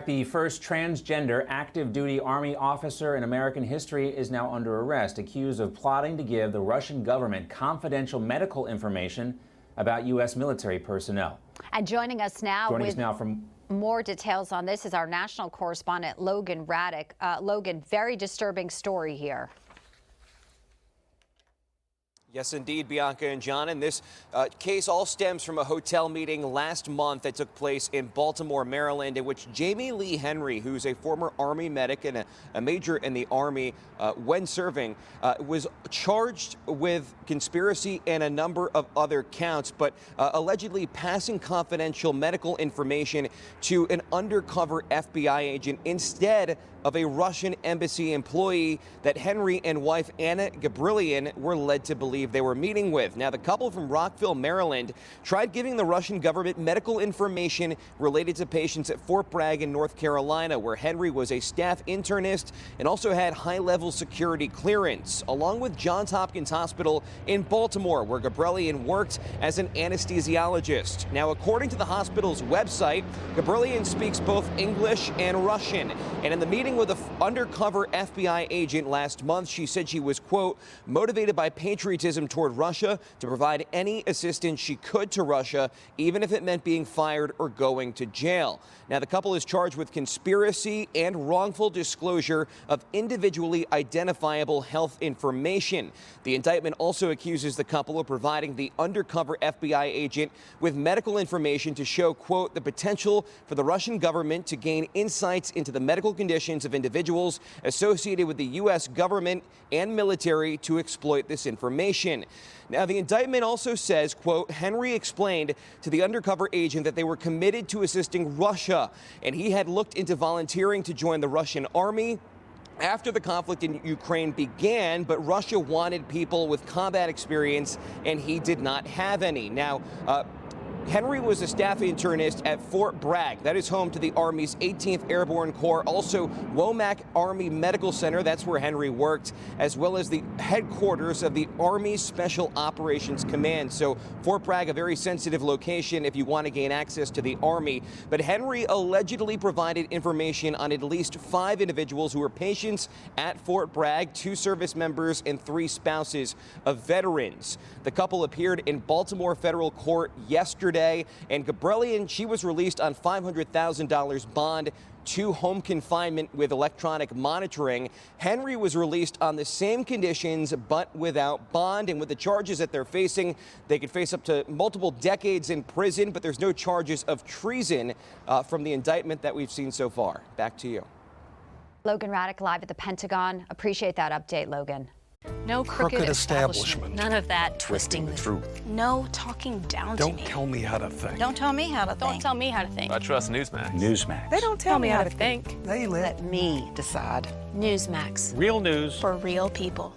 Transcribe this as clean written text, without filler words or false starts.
The first transgender active duty Army officer in American history is now under arrest, accused of plotting to give the Russian government confidential medical information about U.S. military personnel. And joining us now from more details on this is our national correspondent Logan Ratick. Logan, very disturbing story here. Yes, indeed, Bianca and John. And this case all stems from a hotel meeting last month that took place in Baltimore, Maryland, in which Jamie Lee Henry, who's a former Army medic and a major in the Army when serving, was charged with conspiracy and a number of other counts, but allegedly passing confidential medical information to an undercover FBI agent instead of a Russian embassy employee that Henry and wife Anna Gabrilian were led to believe they were meeting with. Now, the couple from Rockville, Maryland, tried giving the Russian government medical information related to patients at Fort Bragg in North Carolina, where Henry was a staff internist and also had high-level security clearance, along with Johns Hopkins Hospital in Baltimore, where Gabrilian worked as an anesthesiologist. Now, according to the hospital's website, Gabrilian speaks both English and Russian, and in the meeting with an undercover FBI agent last month, she said she was, quote, motivated by patriotism toward Russia to provide any assistance she could to Russia, even if it meant being fired or going to jail. Now, the couple is charged with conspiracy and wrongful disclosure of individually identifiable health information. The indictment also accuses the couple of providing the undercover FBI agent with medical information to show, quote, the potential for the Russian government to gain insights into the medical conditions of individuals associated with the U.S. government and military to exploit this information. Now, the indictment also says, quote, Henry explained to the undercover agent that they were committed to assisting Russia, and he had looked into volunteering to join the Russian army after the conflict in Ukraine began, but Russia wanted people with combat experience, and he did not have any. Now, Henry was a staff internist at Fort Bragg. That is home to the Army's 18th Airborne Corps, also Womack Army Medical Center. That's where Henry worked, as well as the headquarters of the Army's Special Operations Command. So Fort Bragg, a very sensitive location if you want to gain access to the Army. But Henry allegedly provided information on at least 5 individuals who were patients at Fort Bragg, 2 service members and 3 spouses of veterans. The couple appeared in Baltimore federal court yesterday. And Gabrilian, she was released on $500,000 bond to home confinement with electronic monitoring. Henry was released on the same conditions, but without bond. And with the charges that they're facing, they could face up to multiple decades in prison, but there's no charges of treason from the indictment that we've seen so far. Back to you. Logan Ratick live at the Pentagon. Appreciate that update, Logan. No crooked establishment. None of that twisting the truth. No talking down to me. Don't tell me how to think. Don't tell me how to think. Don't tell me how to think. I trust Newsmax. Newsmax. They don't tell me how to think. They Let me decide. Newsmax. Real news For real people.